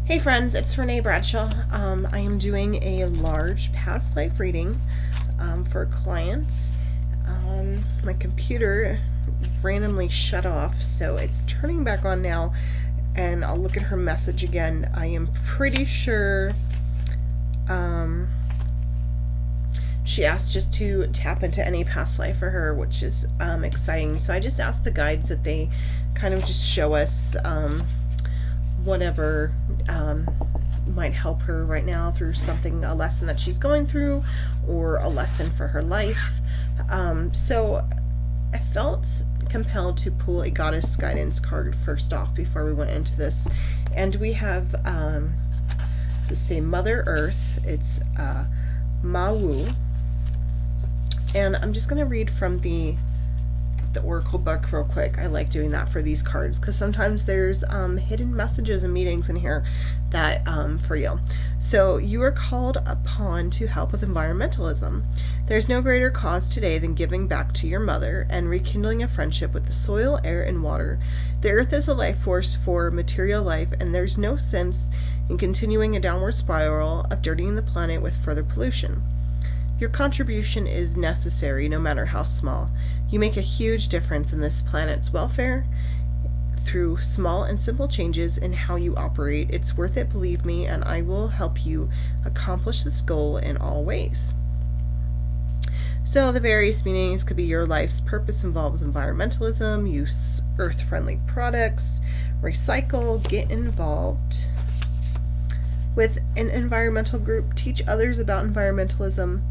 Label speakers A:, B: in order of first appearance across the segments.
A: Hey friends, it's Renee Bradshaw. I am doing a large past life reading for clients. My computer randomly shut off, so it's turning back on now, and I'll look at her message again. I am pretty sure she asked just to tap into any past life for her, which is exciting. So I just asked the guides that they kind of just show us whatever might help her right now through a lesson that she's going through, or a lesson for her life. So I felt compelled to pull a goddess guidance card first off before we went into this. And we have the same Mother Earth. It's Mawu. And I'm just going to read from the Oracle book real quick. I like doing that for these cards because sometimes there's hidden messages and meanings in here that for you. So you are called upon to help with environmentalism. There's no greater cause today than giving back to your mother and rekindling a friendship with the soil, air, and water. The earth is a life force for material life, and there's no sense in continuing a downward spiral of dirtying the planet with further pollution. Your contribution is necessary, no matter how small. You make a huge difference in this planet's welfare through small and simple changes in how you operate. It's worth it, believe me, and I will help you accomplish this goal in all ways. So the various meanings could be your life's purpose involves environmentalism, use earth-friendly products, recycle, get involved with an environmental group, teach others about environmentalism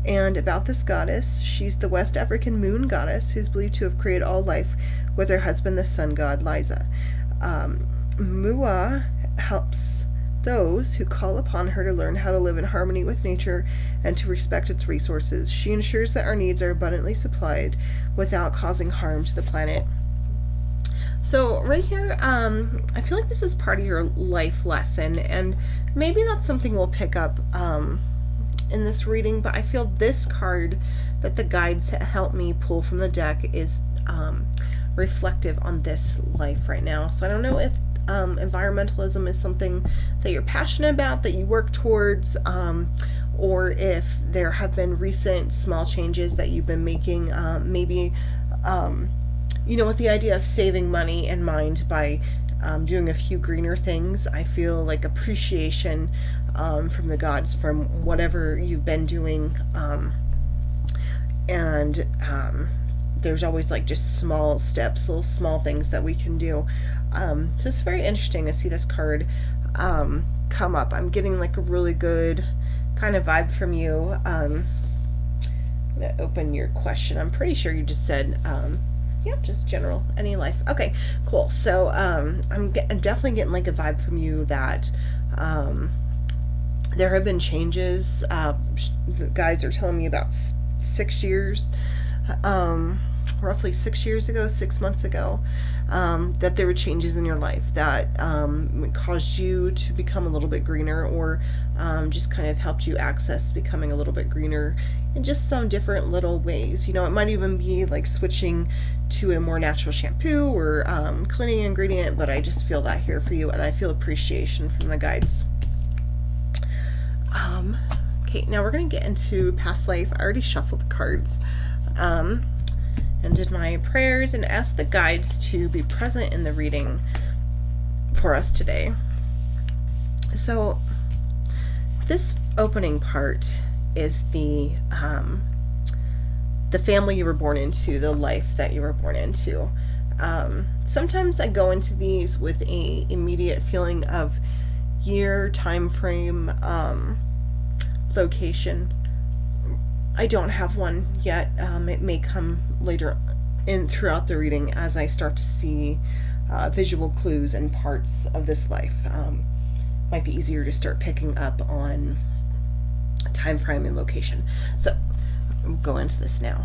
A: and about this goddess. She's the West African moon goddess who's believed to have created all life with her husband, the sun god, Liza. Mua helps those who call upon her to learn how to live in harmony with nature and to respect its resources. She ensures that our needs are abundantly supplied without causing harm to the planet. So right here, I feel like this is part of your life lesson, and maybe that's something we'll pick up in this reading, but I feel this card that the guides help me pull from the deck is reflective on this life right now. So I don't know if environmentalism is something that you're passionate about, that you work towards, or if there have been recent small changes that you've been making, maybe with the idea of saving money in mind by doing a few greener things. I feel like appreciation from the gods from whatever you've been doing, and there's always like just small steps, little small things that we can do. So it's very interesting to see this card come up. I'm getting like a really good kind of vibe from you. I'm gonna open your question. I'm pretty sure you just said just general, any life. Okay, cool. So I'm definitely getting like a vibe from you that there have been changes. The guys are telling me about 6 years, roughly 6 years ago, 6 months ago, that there were changes in your life that caused you to become a little bit greener, or just kind of helped you access becoming a little bit greener in just some different little ways. It might even be like switching to a more natural shampoo or cleaning ingredient, but I just feel that here for you, and I feel appreciation from the guides. Okay, now we're going to get into past life. I already shuffled the cards and did my prayers and asked the guides to be present in the reading for us today. So this opening part is the family you were born into, the life that you were born into. Sometimes I go into these with a immediate feeling of year, time frame, location. I don't have one yet. It may come later in throughout the reading as I start to see visual clues and parts of this life. Might be easier to start picking up on time frame and location. So we'll go into this now.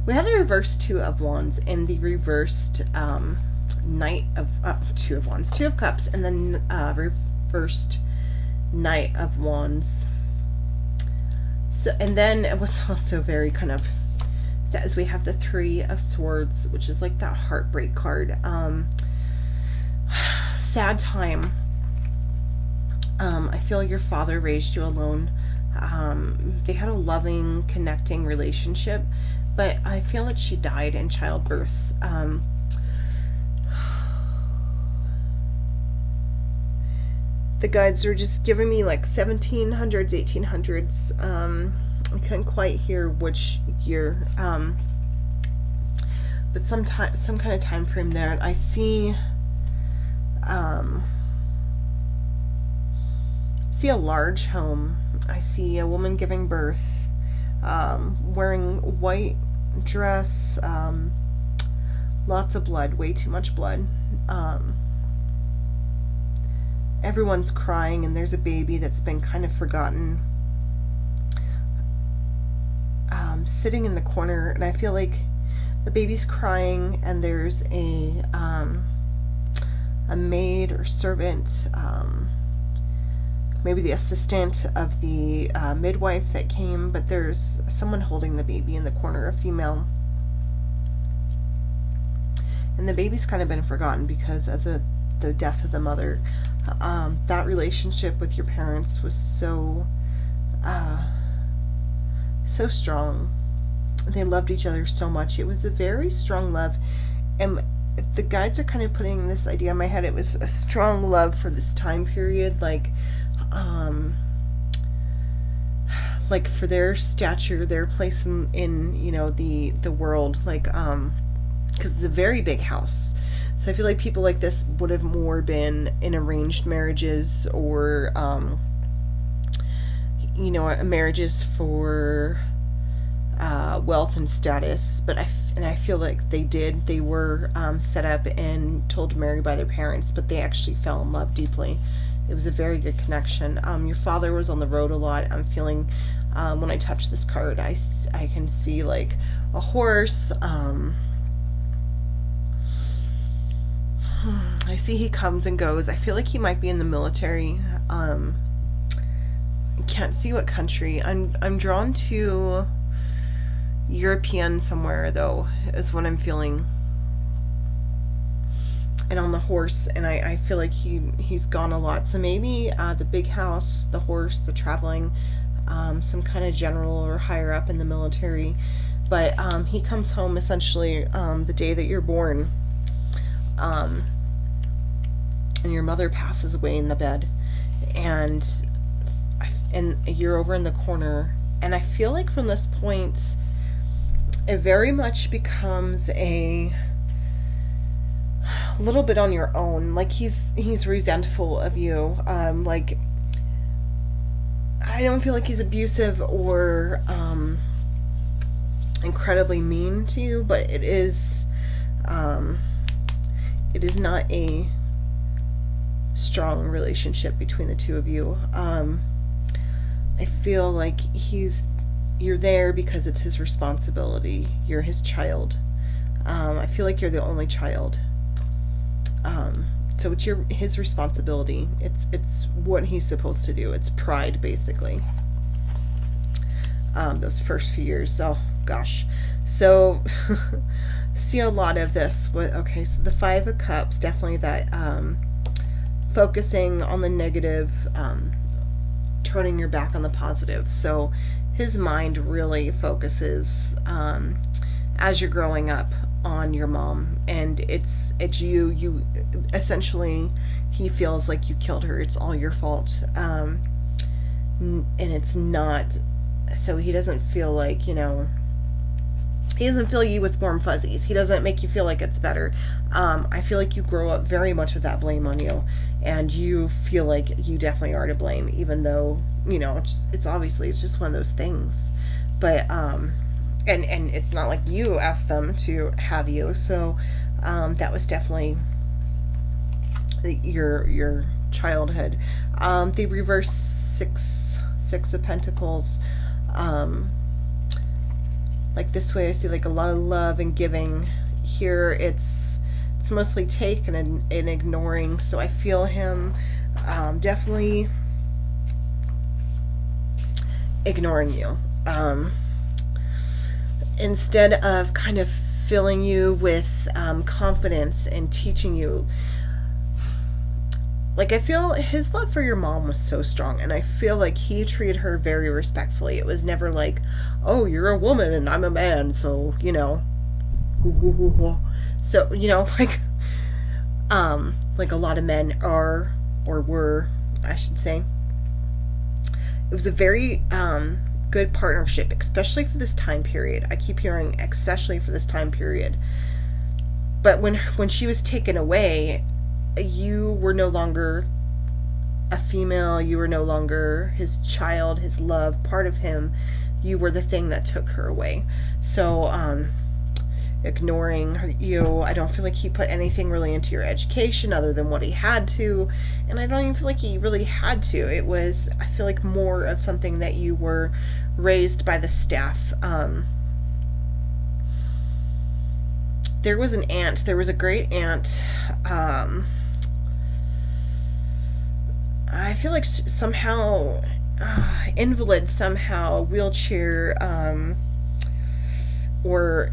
A: We have the reversed Two of Wands and the reversed Knight of Two of Wands, Two of Cups, and then reversed Knight of Wands. So, and then it was also very kind of sad as we have the Three of Swords, which is like that heartbreak card. Sad time I feel your father raised you alone. They had a loving, connecting relationship, but I feel like she died in childbirth. The guides were just giving me like 1700s, 1800s. I couldn't quite hear which year, but some kind of time frame there. And I um, see a large home. I see a woman giving birth, wearing white dress, lots of blood, way too much blood. Um, Everyone's crying, and there's a baby that's been kind of forgotten, sitting in the corner. And I feel like the baby's crying, and there's a maid or servant, maybe the assistant of the midwife that came, but there's someone holding the baby in the corner, a female. And the baby's kind of been forgotten because of the death of the mother. That relationship with your parents was so strong. They loved each other so much. It was a very strong love. And the guides are kind of putting this idea in my head. It was a strong love for this time period, like for their stature, their place in the world, because it's a very big house. So I feel like people like this would have more been in arranged marriages, or marriages for wealth and status. But I feel like they were set up and told to marry by their parents, but they actually fell in love deeply. It was a very good connection. Your father was on the road a lot. I'm feeling, when I touch this card, I can see like a horse. I see he comes and goes. I feel like he might be in the military. Can't see what country. I'm drawn to European somewhere, though, is what I'm feeling. And on the horse, and I feel like he's gone a lot. So maybe the big house, the horse, the traveling, some kind of general or higher up in the military. But he comes home essentially the day that you're born. And your mother passes away in the bed, and you're over in the corner. And I feel like from this point, it very much becomes a little bit on your own. Like he's resentful of you. Like, I don't feel like he's abusive or incredibly mean to you, but it is not a strong relationship between the two of you. I feel like you're there because it's his responsibility. You're his child. I feel like you're the only child. So it's his responsibility. It's what he's supposed to do. It's pride, basically. Those first few years. Oh gosh. So see a lot of this. Okay, so the Five of Cups, definitely that focusing on the negative, turning your back on the positive. So his mind really focuses, as you're growing up, on your mom, and it's you essentially, he feels like you killed her. It's all your fault. And it's not. So he doesn't feel like, he doesn't fill you with warm fuzzies. He doesn't make you feel like it's better. I feel like you grow up very much with that blame on you, and you feel like you definitely are to blame, even though, it's obviously, it's just one of those things. But, and it's not like you asked them to have you. So, that was definitely your childhood. The reverse six of Pentacles, like this way I see like a lot of love and giving. Here it's mostly take and ignoring. So I feel him definitely ignoring you, instead of kind of filling you with confidence and teaching you. Like, I feel his love for your mom was so strong, and I feel like he treated her very respectfully. It was never like, oh, you're a woman and I'm a man, so, so, like a lot of men are, or were, I should say. It was a very good partnership, especially for this time period. I keep hearing, especially for this time period. But when she was taken away, you were no longer a female. You were no longer his child, his love, part of him. You were the thing that took her away. So, ignoring you, I don't feel like he put anything really into your education other than what he had to. And I don't even feel like he really had to. It was, I feel like, more of something that you were raised by the staff. There was an aunt. There was a great aunt. I feel like somehow invalid, somehow wheelchair, or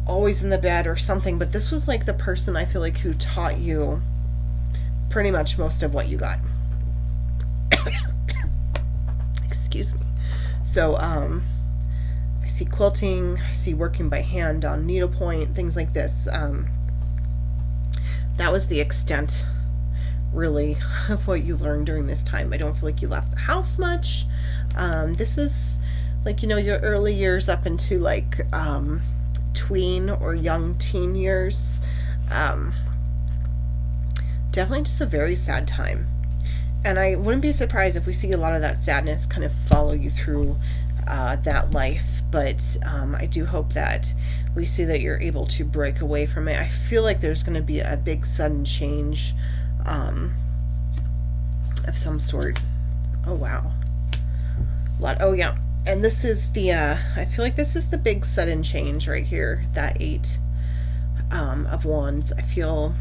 A: always in the bed or something. But this was like the person, I feel like, who taught you pretty much most of what you got. Excuse me. So I see quilting, I see working by hand on needlepoint, things like this. That was the extent, really, of what you learned during this time. I don't feel like you left the house much. This is like, your early years up into like tween or young teen years. Definitely just a very sad time. And I wouldn't be surprised if we see a lot of that sadness kind of follow you through that life. But I do hope that we see that you're able to break away from it. I feel like there's going to be a big sudden change of some sort. Oh, wow. Oh, yeah. And this is the, I feel like this is the big sudden change right here. That 8 of Wands. I feel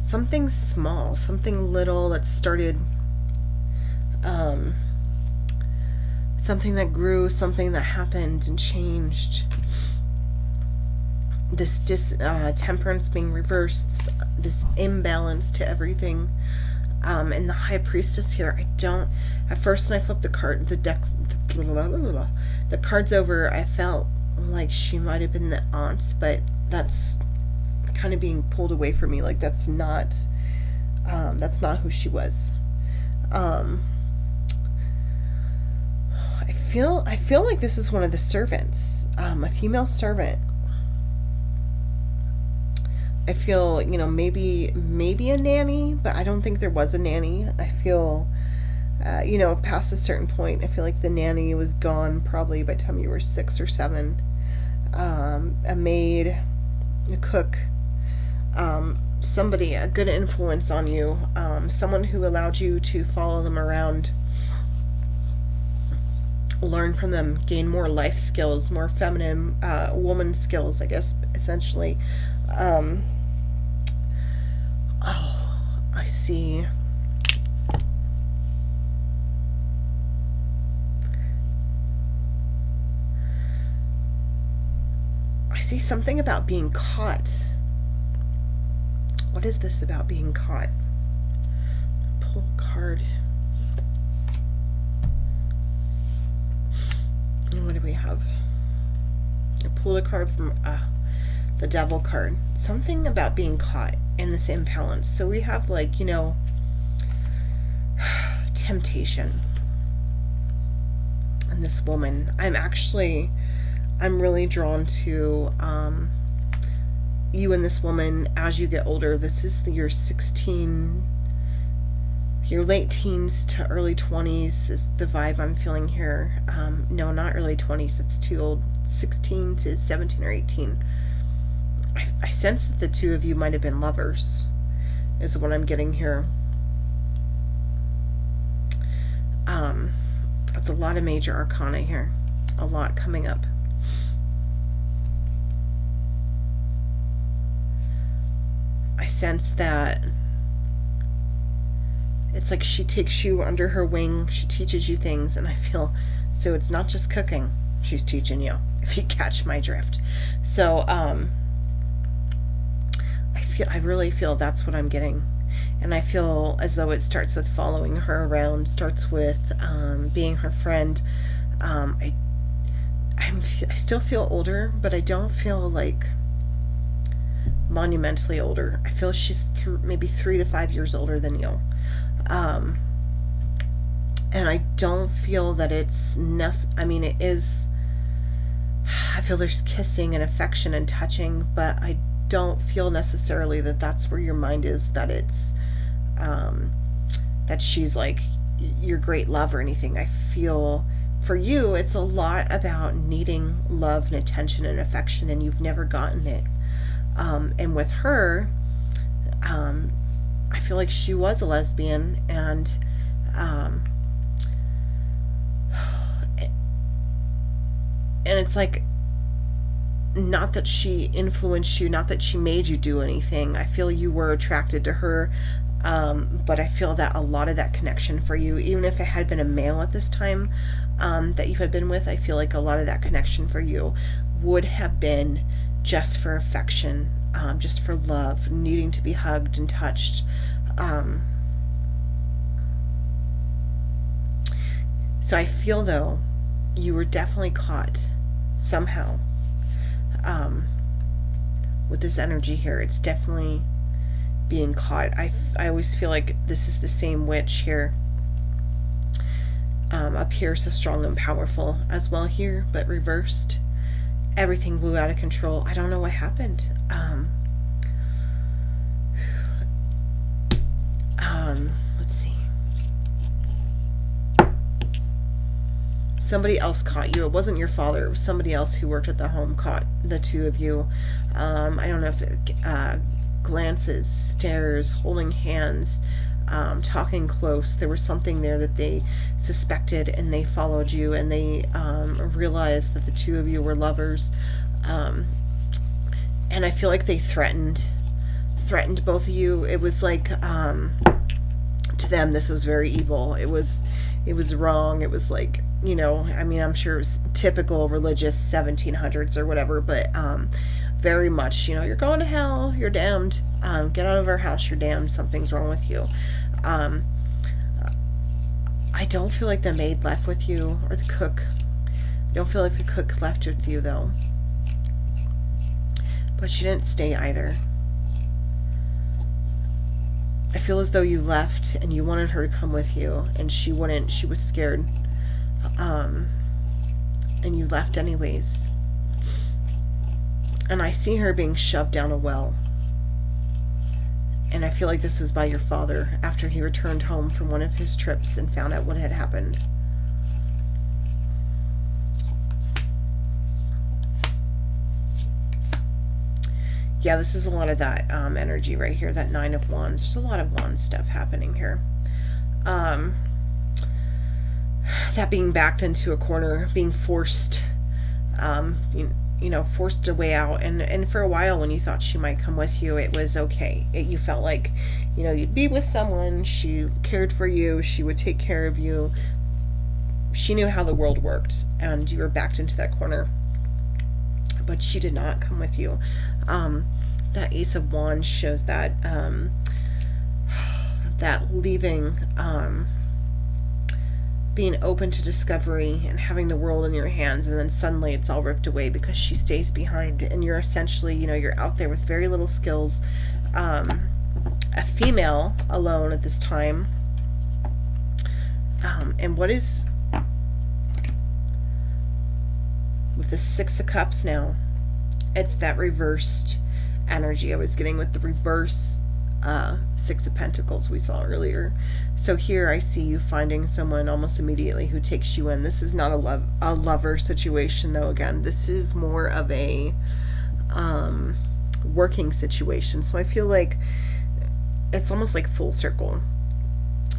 A: something small, something little that started, something that grew, something that happened and changed. This temperance being reversed, this imbalance to everything. And the High Priestess here, at first when I flipped the card, the cards over, I felt like she might have been the aunt, but that's kind of being pulled away from me. Like, that's not who she was. I feel like this is one of the servants, a female servant. I feel, maybe a nanny, but I don't think there was a nanny. I feel, past a certain point, I feel like the nanny was gone probably by the time you were 6 or 7. A maid, a cook, somebody, a good influence on you, someone who allowed you to follow them around, learn from them, gain more life skills, more feminine woman skills, I guess, essentially. I see. I see something about being caught. What is this about being caught? Pull a card. What do we have? I pulled a card from the Devil card. Something about being caught in this imbalance. So we have, like, temptation. And this woman. I'm really drawn to you and this woman as you get older. This is your 16, your late teens to early 20s is the vibe I'm feeling here. No, not early 20s. It's too old. 16 to 17 or 18. I sense that the two of you might have been lovers, is what I'm getting here. That's a lot of major arcana here. A lot coming up. I sense that it's like she takes you under her wing, she teaches you things, and I feel, so it's not just cooking she's teaching you, if you catch my drift. So, I really feel that's what I'm getting. And I feel as though it starts with following her around, starts with being her friend. Um, I I still feel older, but I don't feel like monumentally older. I feel she's maybe 3 to 5 years older than you. Um, and I don't feel that I mean, it is. I feel there's kissing and affection and touching, but I don't feel necessarily that that's where your mind is. That it's um, that she's like your great love or anything. I feel for you, it's a lot about needing love and attention and affection, and you've never gotten it. And with her, um, I feel like she was a lesbian, and um, and it's like, not that she influenced you, not that she made you do anything. I feel you were attracted to her, but I feel that a lot of that connection for you, even if it had been a male at this time that you had been with, I feel like a lot of that connection for you would have been just for affection, just for love, needing to be hugged and touched. Um, so I feel, though, you were definitely caught somehow um, with this energy here. It's definitely being caught. I always feel like this is the same witch here. Up here, so strong and powerful as well here, but reversed. Everything blew out of control. I don't know what happened. Let's see. Somebody else caught you. It wasn't your father. It was somebody else who worked at the home caught the two of you. I don't know if glances, stares, holding hands, talking close. There was something there that they suspected, and they followed you, and they realized that the two of you were lovers. And I feel like they threatened both of you. It was like, to them, this was very evil. It was wrong. It was like, I mean, I'm sure it was typical religious 1700s or whatever, but very much, you're going to hell, you're damned, get out of our house, you're damned, something's wrong with you. I don't feel like the maid left with you, or the cook. I don't feel like the cook left with you, though. But she didn't stay either. I feel as though you left and you wanted her to come with you, and she wouldn't. She was scared. And you left anyways. And I see her being shoved down a well. And I feel like this was by your father after he returned home from one of his trips and found out what had happened. Yeah, this is a lot of that energy right here, that Nine of Wands. There's a lot of wand stuff happening here. That being backed into a corner, being forced, forced a way out. And for a while, when you thought she might come with you, it was okay. You felt like, you'd be with someone, she cared for you, she would take care of you. She knew how the world worked, and you were backed into that corner. But she did not come with you. That Ace of Wands shows that that leaving, being open to discovery and having the world in your hands, and then suddenly it's all ripped away because she stays behind, and you're essentially, you're out there with very little skills, a female alone at this time. And what is with the Six of Cups now? It's that reversed energy I was getting with the reverse Six of Pentacles we saw earlier. So here I see you finding someone almost immediately who takes you in. This is not a lover situation, though. Again, this is more of a working situation. So I feel like it's almost like full circle.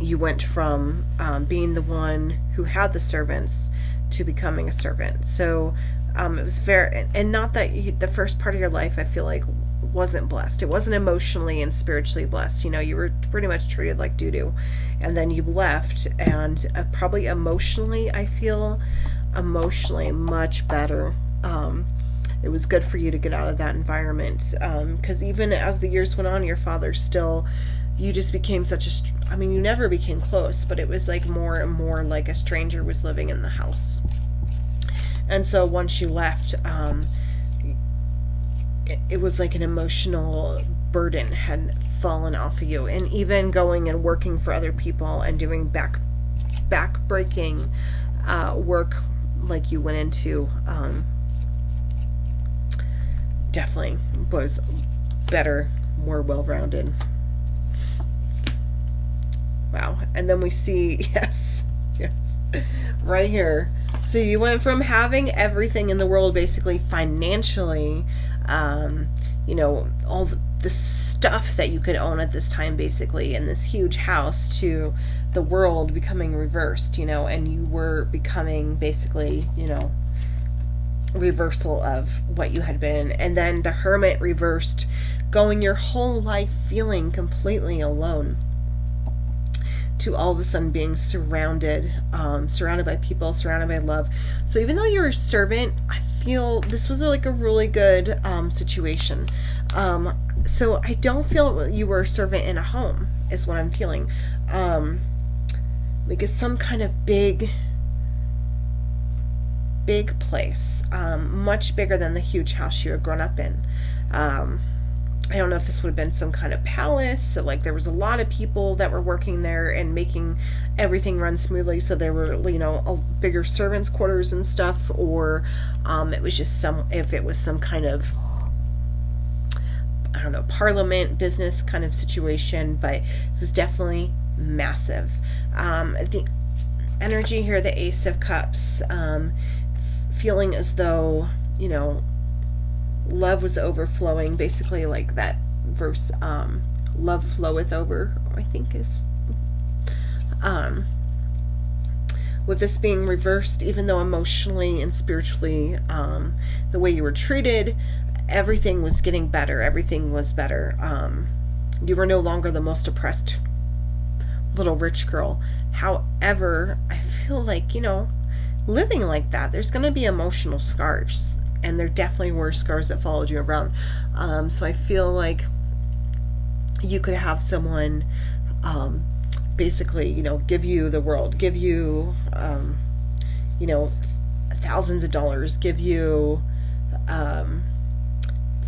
A: You went from being the one who had the servants to becoming a servant. So it was very, and not that the first part of your life, I feel like, wasn't blessed. It wasn't emotionally and spiritually blessed. You were pretty much treated like doo-doo. And then you left, and probably emotionally, I feel emotionally much better. it was good for you to get out of that environment. Because even as the years went on, your father still, you just became such a, I mean, you never became close, but it was like more and more like a stranger was living in the house. And so once you left, it was like an emotional burden had fallen off of you. And even going and working for other people and doing back breaking work like you went into, definitely was better, more well-rounded. Wow. And then we see, yes, right here. So you went from having everything in the world, basically financially, all the stuff that you could own at this time, basically, in this huge house, to the world becoming reversed, and you were becoming basically, reversal of what you had been. And then the Hermit reversed, going your whole life feeling completely alone, to all of a sudden being surrounded by people, surrounded by love. So even though you're a servant, I feel this was like a really good situation. So I don't feel you were a servant in a home, is what I'm feeling. Like it's some kind of big place, much bigger than the huge house you had grown up in. I don't know if this would have been some kind of palace. So like there was a lot of people that were working there and making everything run smoothly. So there were, bigger servants' quarters and stuff, or it was just if it was some kind of, I don't know, parliament business kind of situation, but it was definitely massive. The energy here, the Ace of Cups, feeling as though, love was overflowing, basically, like that verse, love floweth over, I think is, with this being reversed, even though emotionally and spiritually, the way you were treated, everything was getting better, everything was better. You were no longer the most oppressed little rich girl. However, I feel like, living like that, there's going to be emotional scars. And there definitely were scars that followed you around. So I feel like you could have someone basically, give you the world, give you, thousands of dollars, give you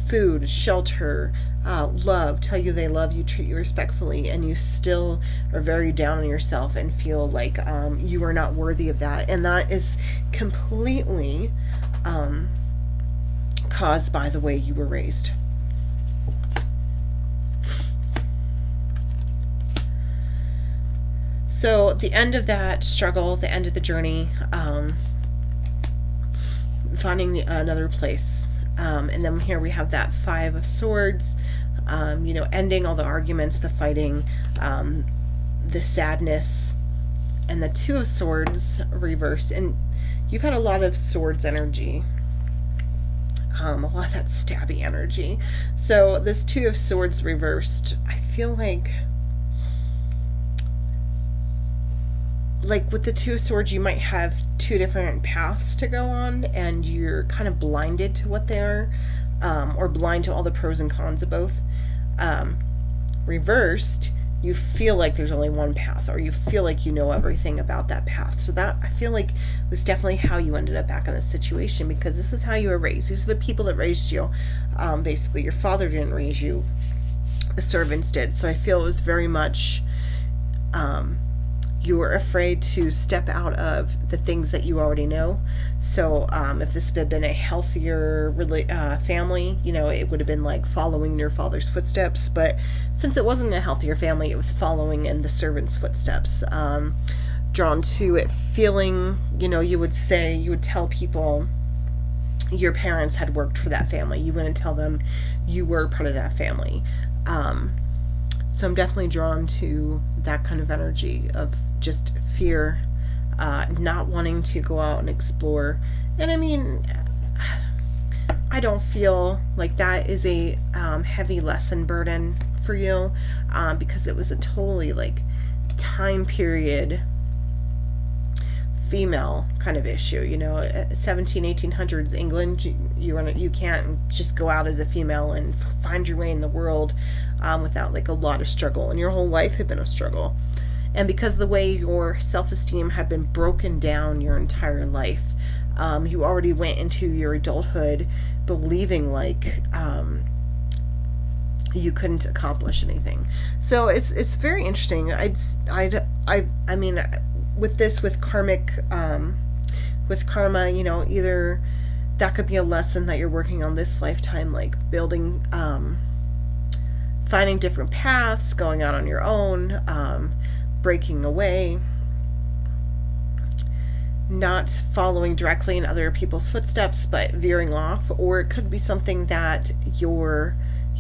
A: food, shelter, love, tell you they love you, treat you respectfully, and you still are very down on yourself and feel like you are not worthy of that. And that is completely caused by the way you were raised. So the end of that struggle, the end of the journey, finding another place. And then here we have that Five of Swords, ending all the arguments, the fighting, the sadness, and the Two of Swords reversed. And you've had a lot of swords energy. A lot of that stabby energy. So this Two of Swords reversed, I feel like with the Two of Swords, you might have two different paths to go on, and you're kind of blinded to what they are, or blind to all the pros and cons of both. Reversed, you feel like there's only one path, or you feel like you know everything about that path. So that, I feel like, was definitely how you ended up back in this situation, because this is how you were raised. These are the people that raised you. Basically, your father didn't raise you. The servants did. So I feel it was very much, you were afraid to step out of the things that you already know. So if this had been a healthier family, it would have been like following your father's footsteps. But since it wasn't a healthier family, it was following in the servant's footsteps. Drawn to it, feeling, you would tell people your parents had worked for that family. You wouldn't tell them you were part of that family. So I'm definitely drawn to that kind of energy of just fear, not wanting to go out and explore. And I mean, I don't feel like that is a heavy lesson burden for you, because it was a totally time period female kind of issue. 1800s England, you can't just go out as a female and find your way in the world without like a lot of struggle, and your whole life had been a struggle. And because of the way your self-esteem had been broken down your entire life, you already went into your adulthood believing like you couldn't accomplish anything. So it's very interesting. I mean, with karmic, with karma, either that could be a lesson that you're working on this lifetime, like building, finding different paths, going out on your own, breaking away, not following directly in other people's footsteps, but veering off. Or it could be something that you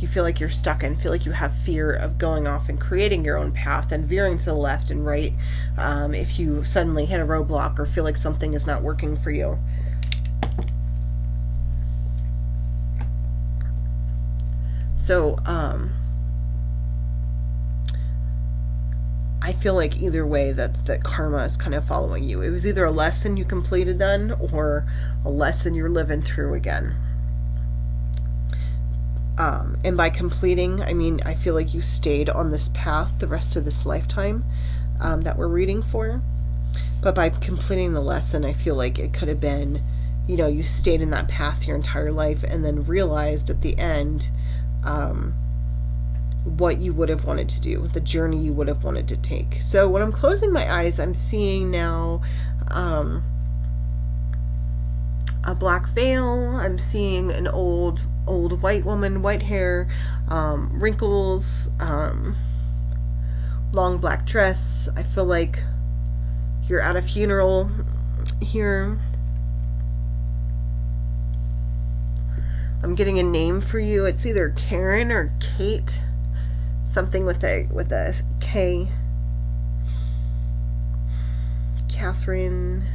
A: feel like you're stuck in, feel like you have fear of going off and creating your own path and veering to the left and right if you suddenly hit a roadblock or feel like something is not working for you. So I feel like either way that karma is kind of following you. It was either a lesson you completed then or a lesson you're living through again. And by completing, I mean, I feel like you stayed on this path the rest of this lifetime that we're reading for. But by completing the lesson, I feel like it could have been, you stayed in that path your entire life and then realized at the end what you would have wanted to do, the journey you would have wanted to take. So when I'm closing my eyes, I'm seeing now a black veil. I'm seeing an old white woman, white hair, wrinkles, long black dress. I feel like you're at a funeral here. I'm getting a name for you. It's either Karen or Kate, something with a K. Catherine.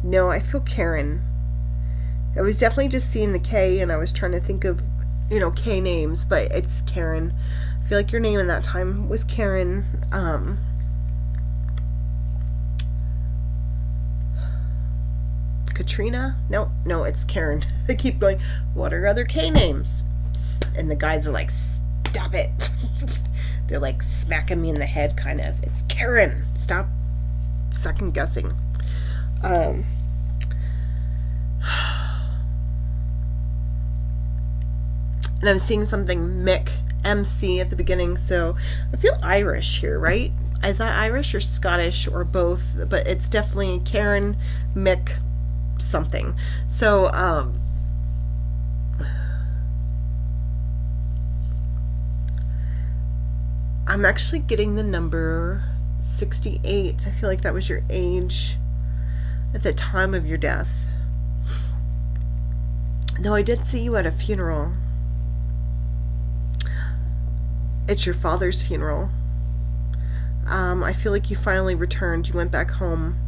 A: No, I feel Karen. I was definitely just seeing the K, and I was trying to think of, K names, but it's Karen. I feel like your name in that time was Karen. Katrina? No, it's Karen. I keep going, what are other K names? And the guides are like, stop it. They're like smacking me in the head, kind of. It's Karen. Stop second guessing. And I'm seeing something Mick, MC at the beginning, so I feel Irish here, right? Is that Irish or Scottish or both? But it's definitely Karen, Mick, something. So, I'm actually getting the number 68. I feel like that was your age at the time of your death. Though I did see you at a funeral. It's your father's funeral. I feel like you finally returned. You went back home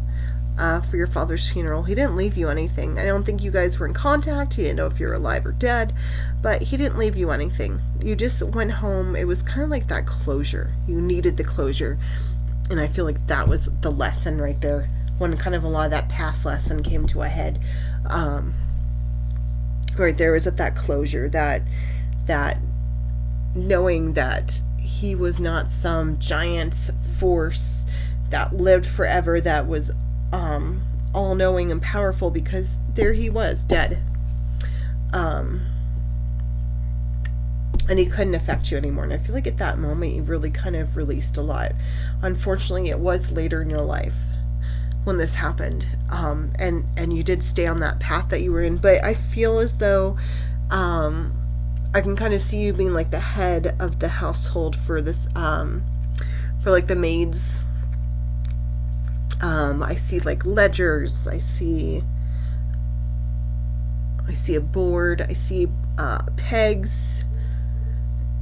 A: for your father's funeral. He didn't leave you anything. I don't think you guys were in contact. He didn't know if you were alive or dead, but he didn't leave you anything. You just went home. It was kind of like that closure. You needed the closure, and I feel like that was the lesson right there, when kind of a lot of that path lesson came to a head. Right there was at that closure, that knowing that he was not some giant force that lived forever, that was all-knowing and powerful, because there he was, dead. And he couldn't affect you anymore. And I feel like at that moment you really kind of released a lot. Unfortunately, it was later in your life when this happened, and you did stay on that path that you were in. But I feel as though I can kind of see you being like the head of the household for this, for like the maids. I see like ledgers. I see a board. I see pegs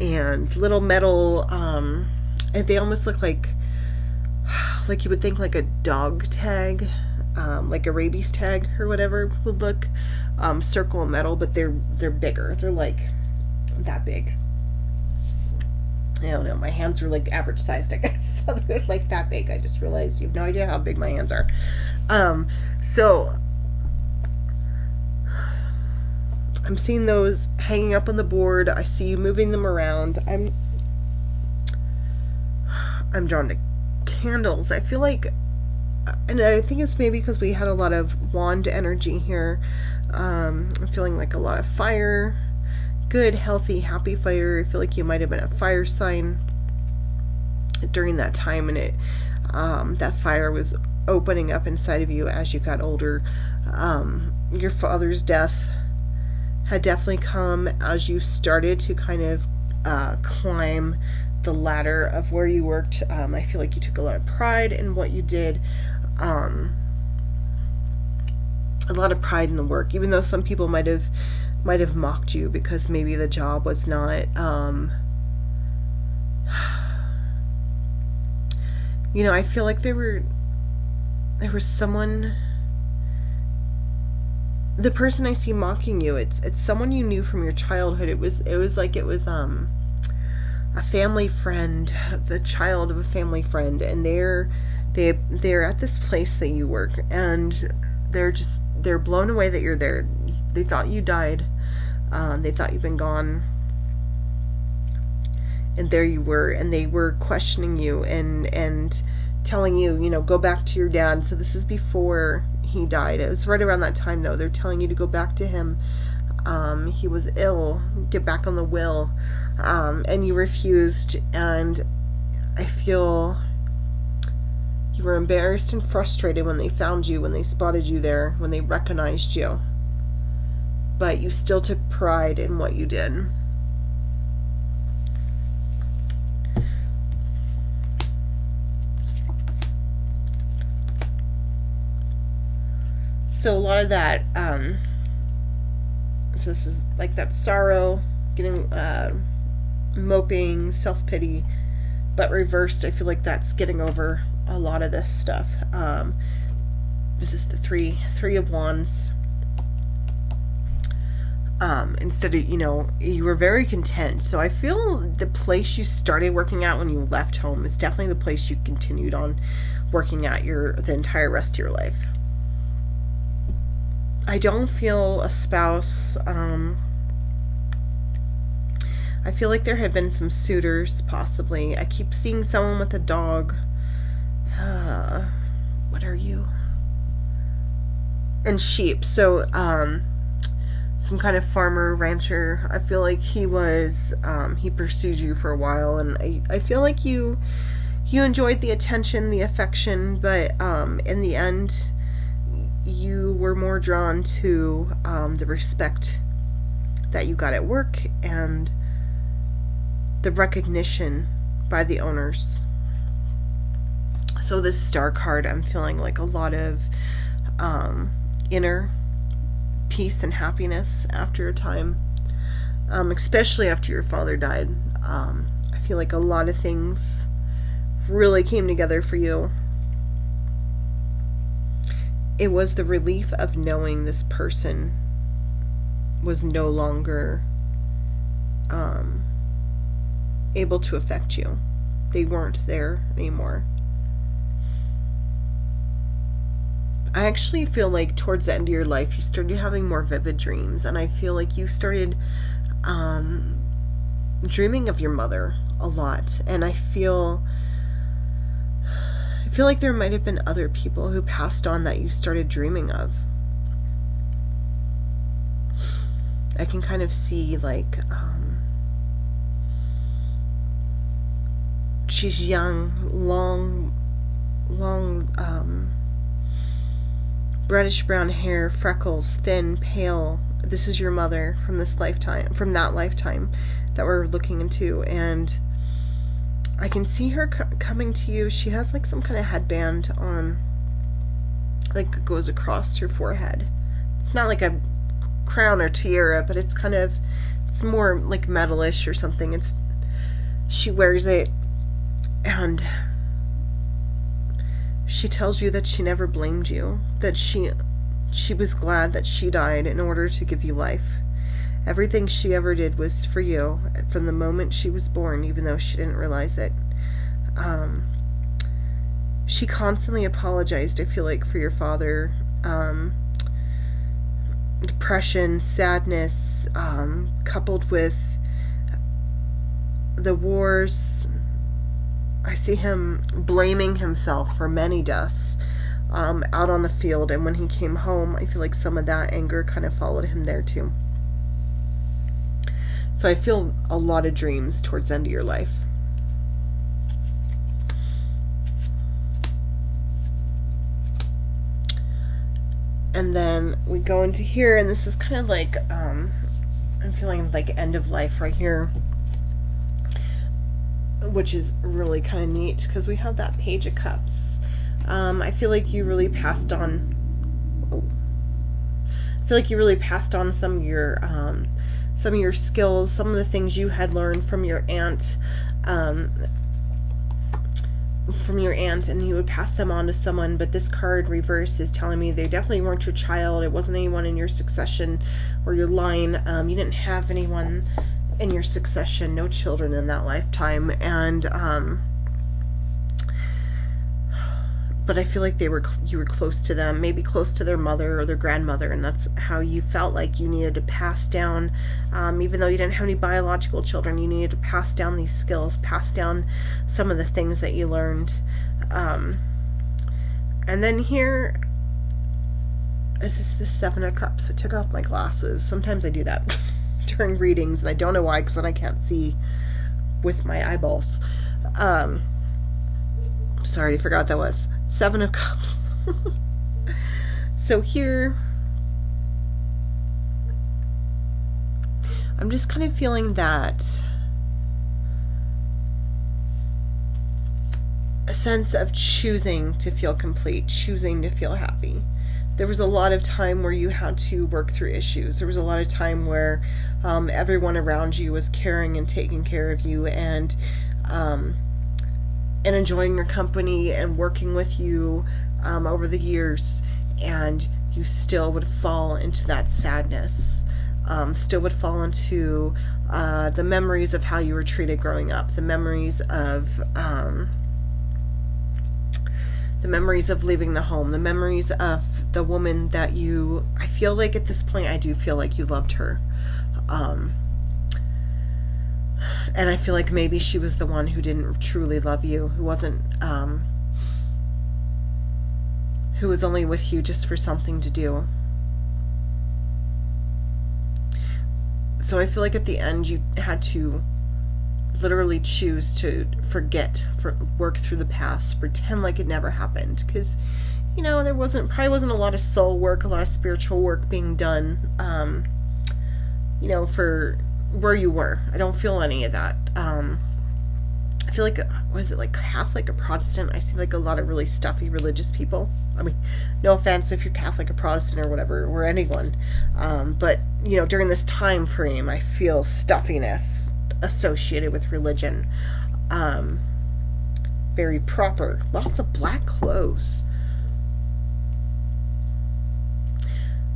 A: and little metal. And they almost look like you would think like a dog tag, like a rabies tag or whatever would look. Circle metal, but they're bigger. They're like that big. I don't know, my hands are like average sized, I guess. So they're like that big. I just realized you have no idea how big my hands are. So I'm seeing those hanging up on the board. I see you moving them around. I'm drawn to candles. I feel like, and I think it's maybe because we had a lot of wand energy here. I'm feeling like a lot of fire. Good, healthy, happy fire. I feel like you might have been a fire sign during that time, and that fire was opening up inside of you as you got older. Your father's death had definitely come as you started to kind of climb the ladder of where you worked. I feel like you took a lot of pride in what you did. A lot of pride in the work, even though some people might have mocked you because maybe the job was not, I feel like there was someone, the person I see mocking you, it's someone you knew from your childhood. It was a family friend, the child of a family friend, and they're at this place that you work, and they're blown away that you're there. They thought you died. They thought you'd been gone. And there you were, and they were questioning you and telling you, go back to your dad. So this is before he died. It was right around that time, though. They're telling you to go back to him. He was ill. Get back on the wheel. And you refused. And I feel you were embarrassed and frustrated when they found you, when they spotted you there, when they recognized you. But you still took pride in what you did. So a lot of that, so this is like that sorrow, getting, moping, self-pity, but reversed. I feel like that's getting over a lot of this stuff. This is the three of wands. Instead of, you were very content. So I feel the place you started working at when you left home is definitely the place you continued on working at the entire rest of your life. I don't feel a spouse. I feel like there have been some suitors, possibly. I keep seeing someone with a dog. What are you? And sheep. So, some kind of farmer, rancher. I feel like he was, he pursued you for a while, and I feel like you enjoyed the attention, the affection, but in the end, you were more drawn to the respect that you got at work and the recognition by the owners. So this star card, I'm feeling like a lot of inner peace and happiness after a time, especially after your father died. I feel like a lot of things really came together for you. It was the relief of knowing this person was no longer able to affect you. They weren't there anymore. I actually feel like towards the end of your life, you started having more vivid dreams, and I feel like you started dreaming of your mother a lot, and I feel like there might have been other people who passed on that you started dreaming of. I can kind of see, like, she's young, long, reddish brown hair, freckles, thin, pale. This is your mother from this lifetime, from that lifetime that we're looking into, and I can see her coming to you. She has like some kind of headband on, like, goes across her forehead. It's not like a crown or tiara, but it's more like metalish or something. She wears it, and she tells you that she never blamed you, that she was glad that she died in order to give you life, Everything she ever did was for you from the moment she was born, even though she didn't realize it. Um, she constantly apologized, I feel like, for your father. Depression, sadness, coupled with the wars. I see him blaming himself for many deaths out on the field, and when he came home, I feel like some of that anger kind of followed him there too. So I feel a lot of dreams towards the end of your life. And then we go into here, and this is kind of like, I'm feeling like end of life right here, which is really kind of neat because we have that Page of Cups. I feel like you really passed on. I feel like you really passed on some of your skills, some of the things you had learned from your aunt, and you would pass them on to someone. But this card reverse is telling me they definitely weren't your child. It wasn't anyone in your succession or your line. You didn't have anyone in your succession, no children in that lifetime, and but I feel like you were close to them, maybe close to their mother or their grandmother, and that's how you felt like you needed to pass down, even though you didn't have any biological children, you needed to pass down these skills, pass down some of the things that you learned. And then here is the Seven of Cups. I took off my glasses. Sometimes I do that during readings, and I don't know why, because then I can't see with my eyeballs. Sorry, I forgot what that was. Seven of Cups. So here, I'm just kind of feeling that a sense of choosing to feel complete, choosing to feel happy. There was a lot of time where you had to work through issues. There was a lot of time where everyone around you was caring and taking care of you, and enjoying your company and working with you over the years, and you still would fall into that sadness, still would fall into the memories of how you were treated growing up, the memories of leaving the home, the memories of the woman that I feel like at this point I do feel like you loved her. And I feel like maybe she was the one who didn't truly love you, who wasn't, who was only with you just for something to do. So I feel like at the end you had to literally choose to work through the past, pretend like it never happened, because there probably wasn't a lot of soul work, a lot of spiritual work being done, for where you were. I don't feel any of that. I feel like, was it like Catholic or Protestant? I see like a lot of really stuffy religious people. I mean, no offense if you're Catholic or Protestant or whatever, or anyone. But, during this time frame, I feel stuffiness associated with religion. Very proper. Lots of black clothes.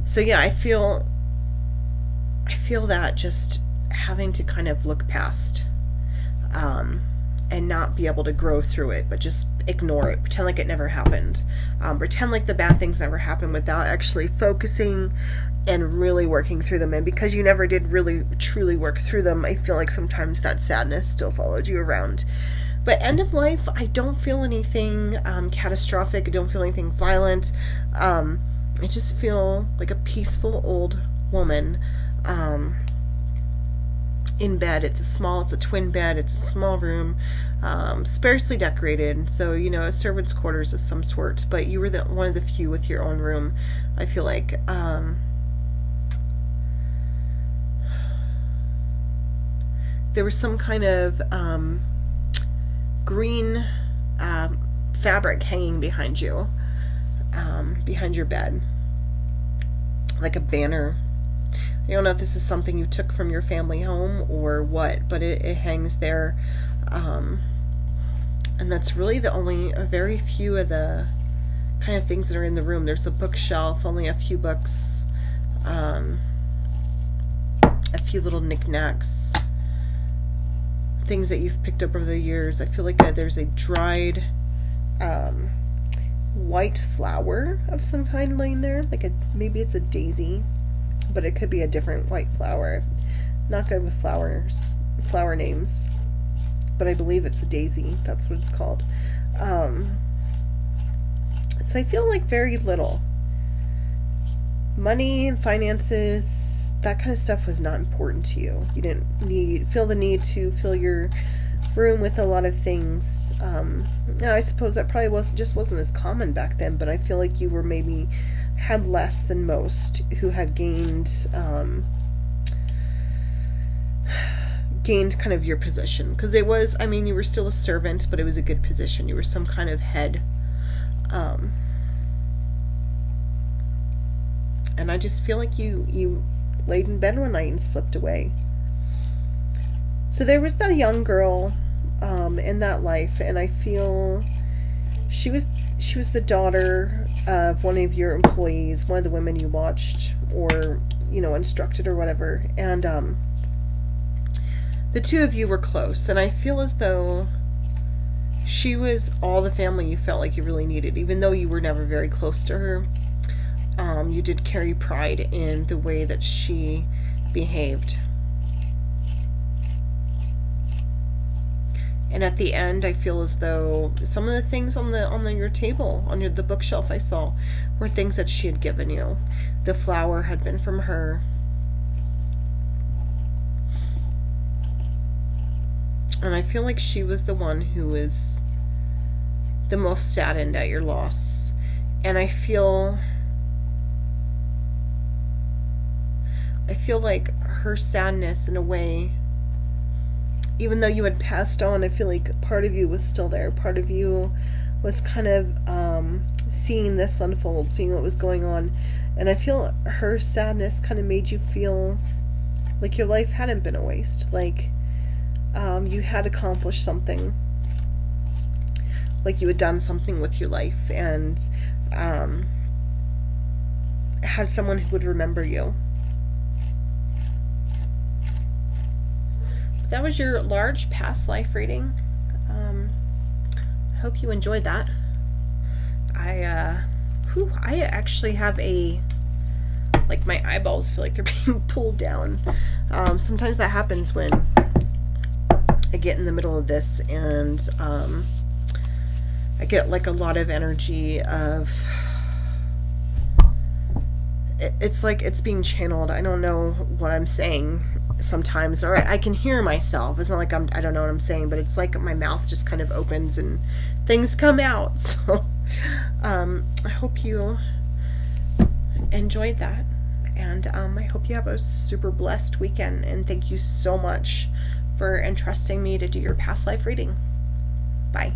A: So yeah, I feel that just having to kind of look past, and not be able to grow through it, but just ignore it, pretend like it never happened, pretend like the bad things never happened, without actually focusing and really working through them. And because you never did really truly work through them, I feel like sometimes that sadness still followed you around. But end of life, I don't feel anything catastrophic. I don't feel anything violent. I just feel like a peaceful old woman in bed. It's a twin bed. It's a small room, sparsely decorated. So, a servant's quarters of some sort. But you were one of the few with your own room, I feel like. There was some kind of green fabric hanging behind you, behind your bed, like a banner. I don't know if this is something you took from your family home or what, but it hangs there, and that's really a very few of the kind of things that are in the room. There's a bookshelf, only a few books, a few little knickknacks, things that you've picked up over the years. I feel like there's a dried white flower of some kind laying there, like maybe it's a daisy, but it could be a different white flower. Not good with flower names, but I believe it's a daisy. That's what it's called. So I feel like very little money and finances, that kind of stuff was not important to you. You didn't feel the need to fill your room with a lot of things. And I suppose that probably wasn't as common back then, but I feel like you were maybe had less than most who had gained kind of your position, because it was, I mean, you were still a servant, but it was a good position. You were some kind of head. And I just feel like you laid in bed one night and slipped away. So there was that young girl in that life, and I feel she was the daughter of one of your employees, one of the women you watched or instructed or whatever, and the two of you were close, and I feel as though she was all the family you felt like you really needed, even though you were never very close to her. You did carry pride in the way that she behaved. And at the end, I feel as though some of the things on your table, on the bookshelf I saw, were things that she had given you. The flower had been from her. And I feel like she was the one who was the most saddened at your loss. And I feel like her sadness, in a way, even though you had passed on, I feel like part of you was still there. Part of you was kind of seeing this unfold, seeing what was going on. And I feel her sadness kind of made you feel like your life hadn't been a waste. Like you had accomplished something. Like you had done something with your life, and had someone who would remember you. That was your large past life reading. I hope you enjoyed that. I actually have my eyeballs feel like they're being pulled down. Sometimes that happens when I get in the middle of this, and I get like a lot of energy of, it's like it's being channeled. I don't know what I'm saying sometimes, or I can hear myself. It's not like I don't know what I'm saying, but it's like my mouth just kind of opens and things come out. So I hope you enjoyed that, and I hope you have a super blessed weekend, and thank you so much for entrusting me to do your past life reading. Bye.